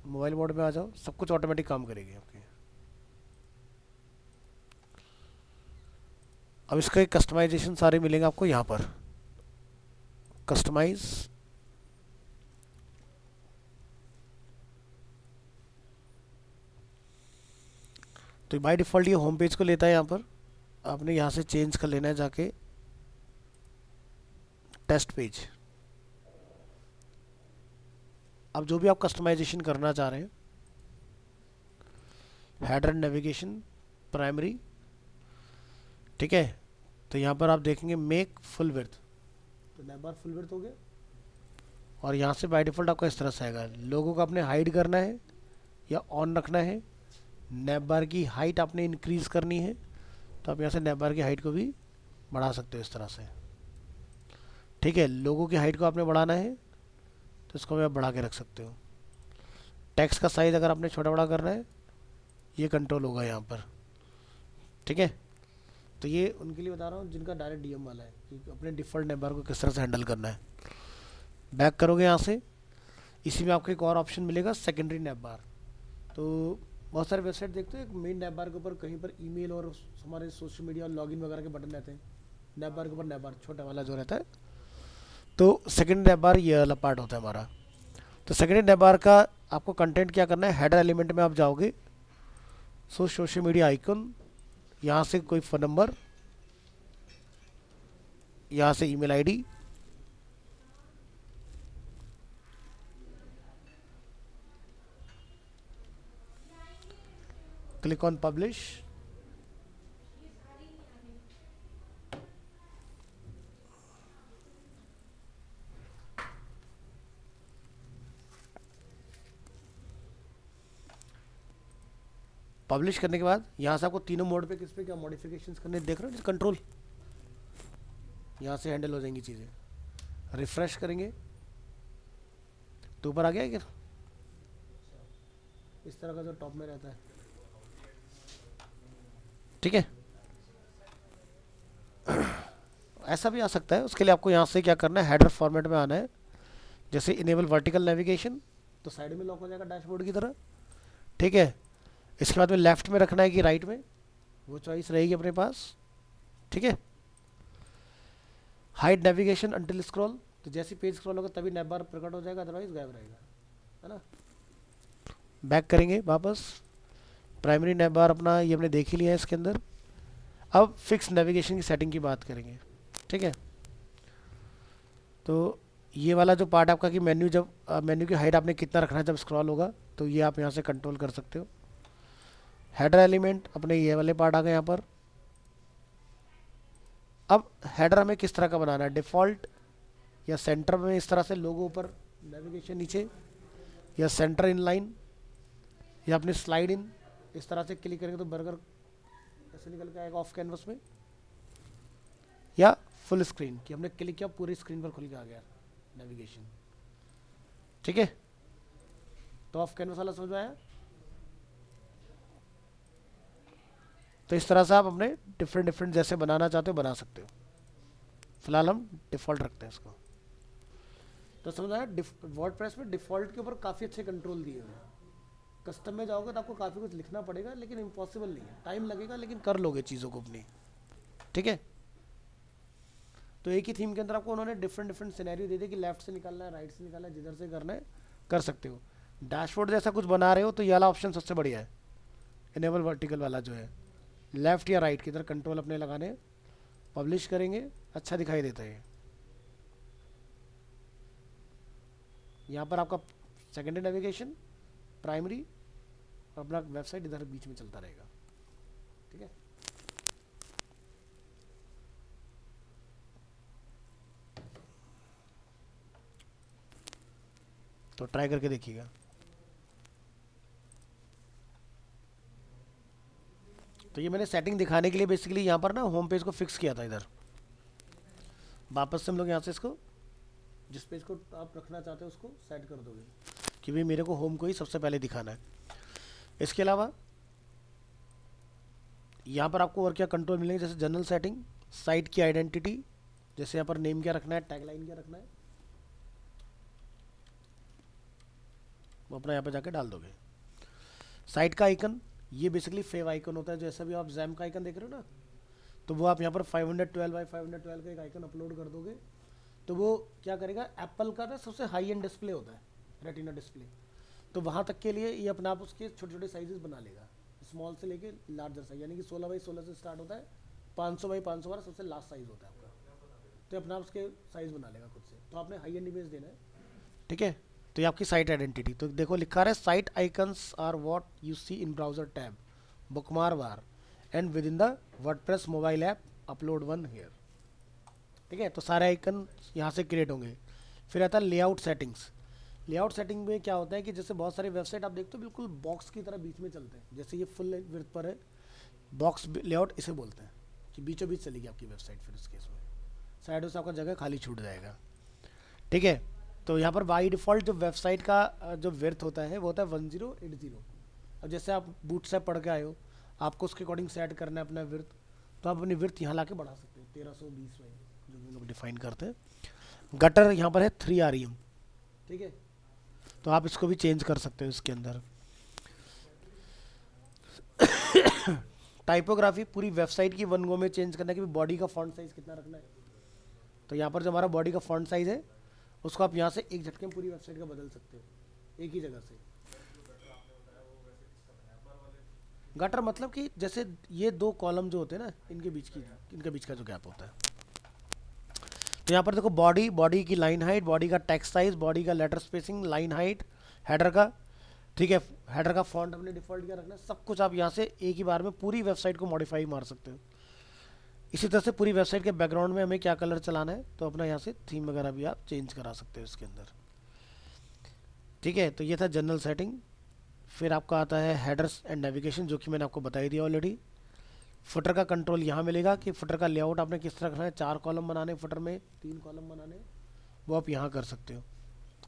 मोबाइल मोड में आ जाओ, सब कुछ ऑटोमेटिक काम करेगी आपकी। अब इसका एक कस्टमाइजेशन सारे मिलेंगे आपको यहाँ पर, कस्टमाइज, तो बाय डिफ़ॉल्ट ये होम पेज को लेता है। यहाँ पर आपने यहाँ से चेंज कर लेना है जाके टेस्ट पेज। अब जो भी आप कस्टमाइजेशन करना चाह रहे हैं, हेडर एंड नेविगेशन, प्राइमरी, ठीक है। तो यहाँ पर आप देखेंगे मेक फुल विड्थ, तो नैवबार फुल विड्थ हो गया, और यहाँ से बाय डिफ़ॉल्ट आपका इस तरह से आएगा। लोगों को आपने हाइड करना है या ऑन रखना है, नैप बार की हाइट आपने इंक्रीज़ करनी है, तो आप यहाँ से नैप बार की हाइट को भी बढ़ा सकते हो इस तरह से। ठीक है, लोगों की हाइट को आपने बढ़ाना है तो इसको भी आप बढ़ा के रख सकते हो। टेक्स्ट का साइज़ अगर आपने छोटा बड़ा करना है, ये कंट्रोल होगा यहाँ पर। ठीक है, तो ये उनके लिए बता रहा हूँ जिनका डायरेक्ट डीएम वाला है कि अपने डिफ़ॉल्ट नैप बार को किस तरह से हैंडल करना है। बैक करोगे यहाँ से, इसी में आपको एक और ऑप्शन मिलेगा सेकेंडरी नैप बार। तो बहुत सारे वेबसाइट देखते हो, एक मेन नैप बार के ऊपर कहीं पर ईमेल और हमारे सोशल मीडिया और लॉगिन वगैरह के बटन रहते हैं। नैप बार के ऊपर नैप बार छोटा वाला जो रहता है, तो सेकेंडरी नैप बार ये वाला पार्ट होता है हमारा। तो सेकेंडरी नैप बार का आपको कंटेंट क्या करना है, हेडर एलिमेंट में आप जाओगे, सो सोशल मीडिया आइकन, यहाँ से कोई फ़ोन नंबर, यहाँ से email ID, click on publish, publish करने के बाद यहाँ से आपको तीनों मोड पे किस पे क्या मॉडिफिकेशंस करने देख रहे हो, कंट्रोल यहाँ से हैंडल हो जाएंगी चीज़ें। रिफ्रेश करेंगे तो ऊपर आ गया क्या, इस तरह का जो टॉप में रहता है। ठीक है, ऐसा भी आ सकता है। उसके लिए आपको यहाँ से क्या करना है, हेडर फॉर्मेट में आना है। जैसे इनेबल वर्टिकल नेविगेशन, तो साइड में लॉक हो जाएगा डैशबोर्ड की तरह। ठीक है, इसके बाद में लेफ्ट में रखना है कि राइट में, वो चॉइस रहेगी अपने पास। ठीक है, हाइड नेविगेशन अंटिल स्क्रॉल, तो जैसे पेज स्क्रॉल होगा तभी नैप बार प्रकट हो जाएगा, अदरवाइज गायब रहेगा, है ना। बैक करेंगे वापस, प्राइमरी नैप बार अपना ये हमने देख ही लिया है इसके अंदर। अब फिक्स नेविगेशन की सेटिंग की बात करेंगे। ठीक है, तो ये वाला जो पार्ट आपका कि मेन्यू, जब मेन्यू की हाइट आपने कितना रखना है जब स्क्रॉल होगा, तो ये आप यहाँ से कंट्रोल कर सकते हो। हेडर एलिमेंट अपने ये वाले पार्ट आ गए यहाँ पर। अब हेडर हमें किस तरह का बनाना है, डिफ़ॉल्ट या सेंटर में इस तरह से लोगो ऊपर, नेविगेशन नीचे, या सेंटर इन लाइन, या अपने स्लाइड इन, इस तरह से क्लिक करेंगे तो बर्गर ऐसे निकल के आएगा ऑफ कैनवस में, या फुल स्क्रीन कि हमने क्लिक किया पूरी स्क्रीन पर खुल के आ गया नेविगेशन। ठीक है, तो ऑफ कैनवस वाला समझ में आया। तो इस तरह से आप अपने डिफरेंट जैसे बनाना चाहते हो बना सकते हो। फिलहाल हम डिफ़ॉल्ट रखते हैं इसको। तो समझ आया, वर्डप्रेस में डिफ़ॉल्ट के ऊपर काफ़ी अच्छे कंट्रोल दिए हुए हैं। कस्टम में जाओगे तो आपको काफ़ी कुछ लिखना पड़ेगा, लेकिन इम्पॉसिबल नहीं है, टाइम लगेगा लेकिन कर लोगे चीज़ों को अपनी। ठीक है, तो एक ही थीम के अंदर आपको उन्होंने डिफरेंट सिनेरियो दे दिए कि लेफ्ट से निकालना है, राइट से निकालना है, जिधर से करना है कर सकते हो। डैशबोर्ड जैसा कुछ बना रहे हो तो ये वाला ऑप्शन सबसे बढ़िया है, इनेबल वर्टिकल वाला जो है, लेफ्ट या राइट की तरह कंट्रोल अपने लगाने। पब्लिश करेंगे, अच्छा दिखाई देता है। यहाँ पर आपका सेकेंडरी नेविगेशन, प्राइमरी, और अपना वेबसाइट इधर बीच में चलता रहेगा। ठीक है, तो ट्राई करके देखिएगा। तो ये मैंने सेटिंग दिखाने के लिए बेसिकली यहाँ पर ना होम पेज को फिक्स किया था। इधर वापस से हम लोग यहाँ से इसको, जिस पेज को आप रखना चाहते हो उसको सेट कर दोगे कि भाई मेरे को होम को ही सबसे पहले दिखाना है। इसके अलावा यहाँ पर आपको और क्या कंट्रोल मिलेंगे, जैसे जनरल सेटिंग, साइट की आइडेंटिटी, जैसे यहाँ पर नेम क्या रखना है, टैगलाइन क्या रखना है, वो अपना यहाँ पे जाके डाल दोगे। साइट का आइकन, ये बेसिकली फेव आइकन होता है, जैसा भी आप जैम का आइकन देख रहे हो ना, तो वो आप यहाँ पर 512 बाई 512 का एक आइकन अपलोड कर दोगे, तो वो क्या करेगा, एप्पल का ना सबसे हाई एंड डिस्प्ले होता है, रेटिना डिस्प्ले, तो वहाँ तक के लिए ये अपने आप उसके छोटे छोटे साइजेस बना लेगा, स्मॉल से लेके लार्जर साइज, यानी कि 16 बाई 16 से स्टार्ट होता है, 500 बाई 500 वाला सबसे लास्ट साइज होता है आपका, तो अपना उसके साइज बना लेगा खुद से। तो आपने हाई एंड इमेज देना है। ठीक है, तो ये आपकी साइट आइडेंटिटी, तो देखो लिखा रहा है site icons are what you see in browser tab, bookmark bar and within the WordPress mobile app upload one here. ठीक है, तो सारे आइकन यहाँ से क्रिएट होंगे। फिर आता है लेआउट सेटिंग्स। लेआउट सेटिंग में क्या होता है कि जैसे बहुत सारी वेबसाइट आप देखते हो बिल्कुल बॉक्स की तरह बीच में चलते हैं, जैसे ये फुल विड्थ पर है, बॉक्स लेआउट इसे बोलते हैं कि बीचों बीच चलेगी आपकी वेबसाइट, फिर उस केस में साइडों से आपका जगह खाली छूट जाएगा। ठीक है, तो यहाँ पर बाई डिफ़ॉल्ट जो वेबसाइट का जो विड्थ होता है वो होता है 1080। अब जैसे आप बूटस्ट्रैप पढ़ के आए हो, आपको उसके अकॉर्डिंग सेट करना है अपना विड्थ, तो आप अपनी विड्थ यहाँ ला के बढ़ा सकते हो 1320 में, जो भी लोग डिफाइन करते हैं। गटर यहाँ पर है 3 REM। ठीक है, तो आप इसको भी चेंज कर सकते हो इसके अंदर। टाइपोग्राफी पूरी वेबसाइट की वन गो में चेंज करना है कि बॉडी का फॉन्ट साइज़ कितना रखना है। तो यहाँ पर जो हमारा बॉडी का फॉन्ट साइज़ है उसको आप यहाँ से एक झटके में पूरी वेबसाइट का बदल सकते हो एक ही जगह से। गटर मतलब कि जैसे ये दो कॉलम जो होते हैं ना, इनके बीच का जो गैप होता है। तो यहाँ पर देखो बॉडी की लाइन हाइट, बॉडी का टेक्स्ट साइज, बॉडी का letter spacing, line height, header का। ठीक है, हेडर का फॉन्ट अपने डिफ़ॉल्ट क्या रखना है, सब कुछ आप यहाँ से एक ही बार में पूरी वेबसाइट को मॉडिफाई मार सकते हो। इसी तरह से पूरी वेबसाइट के बैकग्राउंड में हमें क्या कलर चलाना है, तो अपना यहाँ से थीम वगैरह भी आप चेंज करा सकते हो इसके अंदर। ठीक है, तो ये था जनरल सेटिंग। फिर आपका आता है हेडर्स एंड नेविगेशन, जो कि मैंने आपको बता ही दिया ऑलरेडी। फुटर का कंट्रोल यहाँ मिलेगा कि फुटर का लेआउट आपने किस तरह रखना है, 4 कॉलम बनाने फुटर में, 3 कॉलम बनाने, वो आप यहाँ कर सकते हो।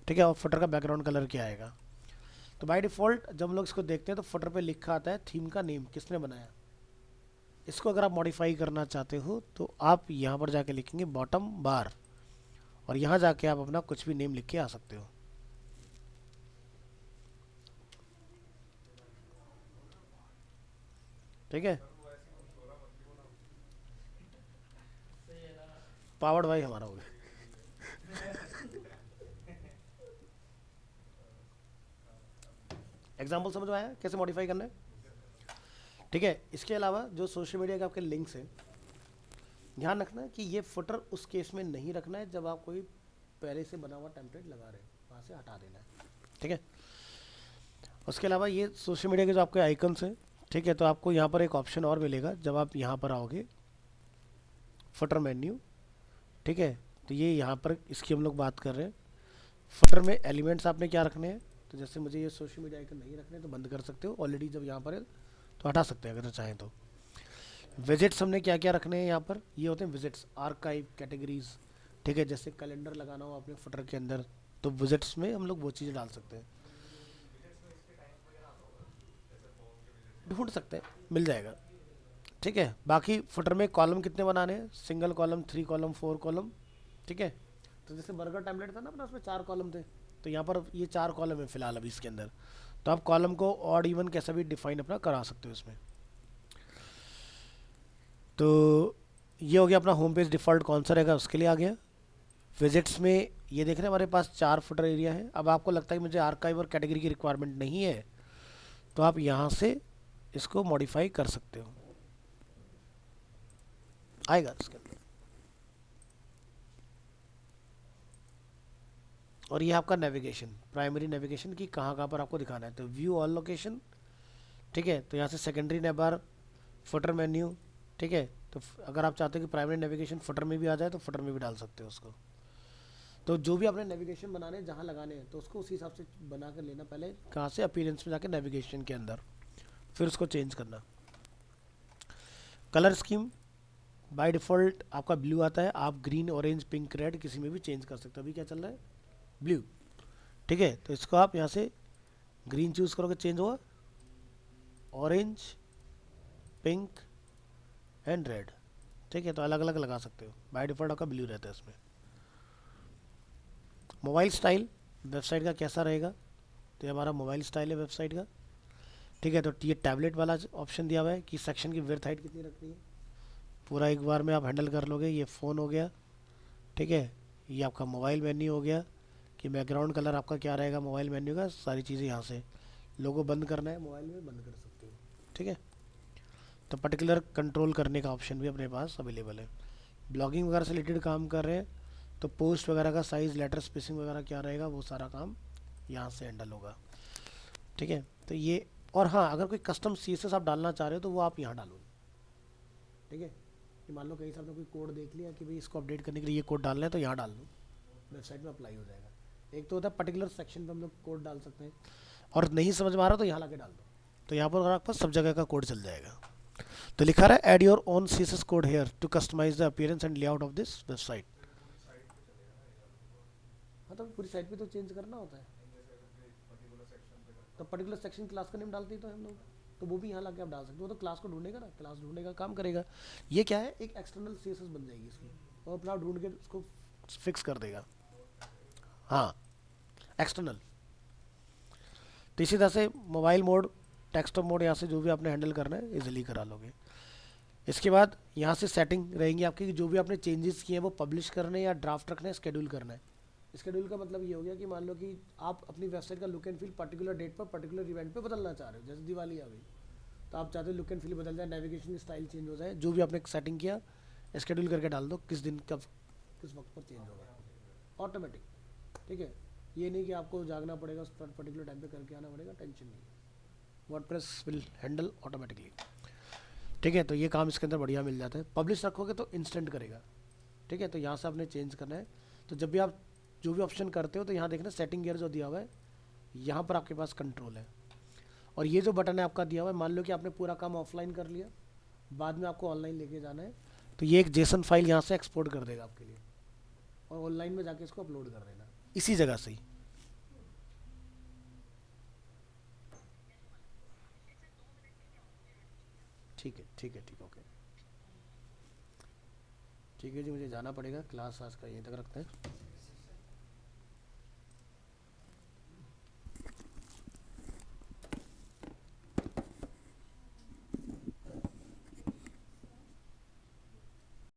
ठीक है, और फुटर का बैकग्राउंड कलर क्या आएगा। तो बाय डिफ़ॉल्ट जब हम लोग इसको देखते हैं तो फुटर पे लिखा आता है थीम का नेम किसने बनाया। इसको अगर आप मॉडिफाई करना चाहते हो तो आप यहाँ पर जाके लिखेंगे बॉटम बार, और यहाँ जाके आप अपना कुछ भी नेम लिख के आ सकते हो। ठीक है, पावर्ड बाई हमारा हो गया। एग्जाम्पल समझ में आया कैसे मॉडिफाई करना है। ठीक है, इसके अलावा जो सोशल मीडिया के आपके लिंक्स हैं, ध्यान रखना है कि ये फुटर उस केस में नहीं रखना है जब आप कोई पहले से बना हुआ टेम्पलेट लगा रहे हैं, वहाँ से हटा देना है। ठीक है, उसके अलावा ये सोशल मीडिया के जो आपके आइकन्स हैं, ठीक है, तो आपको यहाँ पर एक ऑप्शन और मिलेगा जब आप यहाँ पर आओगे, फुटर मेन्यू। ठीक है, तो ये यहाँ पर इसकी हम लोग बात कर रहे हैं। फुटर में एलिमेंट्स आपने क्या रखने हैं, तो जैसे मुझे ये सोशल मीडिया आइकन नहीं रखने तो बंद कर सकते हो, ऑलरेडी जब यहाँ पर है तो हटा सकते हैं अगर चाहें तो। विजिट्स हमने क्या क्या रखने हैं यहाँ पर, ये होते हैं विजिट्स, आर्काइव, कैटेगरीज। ठीक है, जैसे कैलेंडर लगाना हो आपने फुटर के अंदर तो विजिट्स में हम लोग वो चीज़ें डाल सकते हैं, ढूंढ सकते हैं, मिल जाएगा। ठीक है, बाकी फुटर में कॉलम कितने बनाने हैं, सिंगल कॉलम, 3 कॉलम, 4 कॉलम। ठीक है, तो जैसे बर्गर टेम्पलेट था ना अपना, उसमें 4 कॉलम थे, तो यहाँ पर ये 4 कॉलम है फिलहाल अभी इसके अंदर। तो आप कॉलम को ऑड इवन कैसा भी डिफाइन अपना करा सकते हो इसमें। तो ये हो गया अपना होम पेज डिफ़ॉल्ट कौन सा रहेगा उसके लिए आ गया। विजिट्स में ये देख रहे हैं हमारे पास 4 फुटर एरिया है। अब आपको लगता है कि मुझे आर्काइव और कैटेगरी की रिक्वायरमेंट नहीं है, तो आप यहाँ से इसको मॉडिफाई कर सकते हो, आएगा इसके अंदर। और ये आपका नेविगेशन, प्राइमरी नेविगेशन की कहाँ पर आपको दिखाना है, तो व्यू ऑल लोकेशन। ठीक है, तो यहाँ से सेकेंडरी नेबार, फुटर मेन्यू। ठीक है, तो अगर आप चाहते हो कि प्राइमरी नेविगेशन फुटर में भी आ जाए तो फुटर में भी डाल सकते हो उसको। तो जो भी आपने नेविगेशन बनाने हैं, जहाँ लगाने हैं, तो उसको उसी हिसाब से बना कर लेना पहले, कहाँ से, अपीयरेंस में जाके नेविगेशन के अंदर, फिर उसको चेंज करना। कलर स्कीम बाय डिफ़ॉल्ट आपका ब्लू आता है, आप ग्रीन, ऑरेंज, पिंक, रेड किसी में भी चेंज कर सकते हो। अभी क्या चल रहा है, ब्लू। ठीक है, तो इसको आप यहाँ से ग्रीन चूज़ करोगे, चेंज होगा, ऑरेंज, पिंक एंड रेड। ठीक है, तो अलग अलग लगा सकते हो, बाय डिफ़ॉल्ट आपका ब्लू रहता है इसमें। मोबाइल स्टाइल वेबसाइट का कैसा रहेगा, तो ये हमारा मोबाइल स्टाइल है वेबसाइट का। ठीक है, तो ये टैबलेट वाला ऑप्शन दिया हुआ है कि सेक्शन की विड्थ हाइट कितनी रखनी है, पूरा एक बार में आप हैंडल कर लोगे। ये फ़ोन हो गया। ठीक है, ये आपका मोबाइल मेन्यू हो गया कि बैकग्राउंड कलर आपका क्या रहेगा मोबाइल मेन्यू का, सारी चीज़ें यहाँ से। लोगो बंद करना है मोबाइल में, बंद कर सकते हो। ठीक है, तो पर्टिकुलर कंट्रोल करने का ऑप्शन भी अपने पास अवेलेबल है। ब्लॉगिंग वगैरह से रिलेटेड काम कर रहे हैं तो पोस्ट वगैरह का साइज़, लेटर स्पेसिंग वगैरह क्या रहेगा, वो सारा काम यहाँ से हैंडल होगा। ठीक है, तो ये, और हाँ, अगर कोई कस्टम CSS आप डालना चाह रहे हो तो वो आप यहाँ डालो। ठीक है, कि मान लो कहीं से आपने कोई कोड देख लिया कि भाई इसको अपडेट करने के लिए ये कोड डालना है, तो यहाँ डाल लो, वेबसाइट में अप्लाई हो जाएगा। एक तो होता है पर्टिकुलर सेक्शन पे हम लोग कोड डाल सकते हैं, और नहीं समझ में आ रहा तो यहाँ लाके डाल दो, तो यहाँ पर आपके पास सब जगह का कोड चल जाएगा। तो लिखा रहा है add your own CSS code here to customise the appearance and layout of this website. हाँ तो पूरी साइट पे तो चेंज करना होता है, तो पर्टिकुलर सेक्शन क्लास का नेम डालते ही तो हम लोग, तो वो भी यहाँ लाके आप डाल सकते हो। वो तो क्लास को ढूंढेगा ना, क्लास ढूंढने का काम करेगा। ये क्या है, एक एक्सटर्नल CSS बन जाएगी इसकी, और अपना ढूंढ के उसको फिक्स कर देगा। हाँ, एक्सटर्नल। तो इसी तरह से मोबाइल मोड, टेक्सटॉप मोड, यहाँ से जो भी आपने हैंडल करना है इजीली करा लोगे। इसके बाद यहाँ से सेटिंग रहेंगी आपकी कि जो भी आपने चेंजेस किए हैं वो पब्लिश करने या ड्राफ्ट रखना है, स्केड्यूल करना है। स्केड्यूल का मतलब ये हो गया कि मान लो कि आप अपनी वेबसाइट का look and feel particular date पर पर्टिकुलर इवेंट पे बदलना चाह रहे हो, जैसे दिवाली आ गई तो आप चाहते हो लुक एंड फील बदल जाए, नेविगेशन स्टाइल चेंज हो जाए, जो भी आपने सेटिंग किया स्केड्यूल करके डाल दो किस दिन कब किस वक्त पर चेंज होगा, ऑटोमेटिक। ठीक है, ये नहीं कि आपको जागना पड़ेगा, उस पर पर्टिकुलर टाइम पे करके आना पड़ेगा, टेंशन नहीं है, वर्डप्रेस विल हैंडल ऑटोमेटिकली। ठीक है, तो ये काम इसके अंदर बढ़िया मिल जाता है। पब्लिश रखोगे तो इंस्टेंट करेगा। ठीक है, तो यहाँ से आपने चेंज करना है। तो जब भी आप जो भी ऑप्शन करते हो तो यहाँ देखना सेटिंग गियर जो दिया हुआ है, यहाँ पर आपके पास कंट्रोल है, और ये जो बटन है आपका दिया हुआ है, मान लो कि आपने पूरा काम ऑफलाइन कर लिया, बाद में आपको ऑनलाइन लेके जाना है, तो ये एक जेसन फाइल यहाँ से एक्सपोर्ट कर देगा आपके लिए, और ऑनलाइन में जाके इसको अपलोड कर देना इसी जगह से ही। ठीक है, ठीक है, ठीक, ओके। ठीक है जी, मुझे जाना पड़ेगा, क्लास आज का यहीं तक रखते हैं।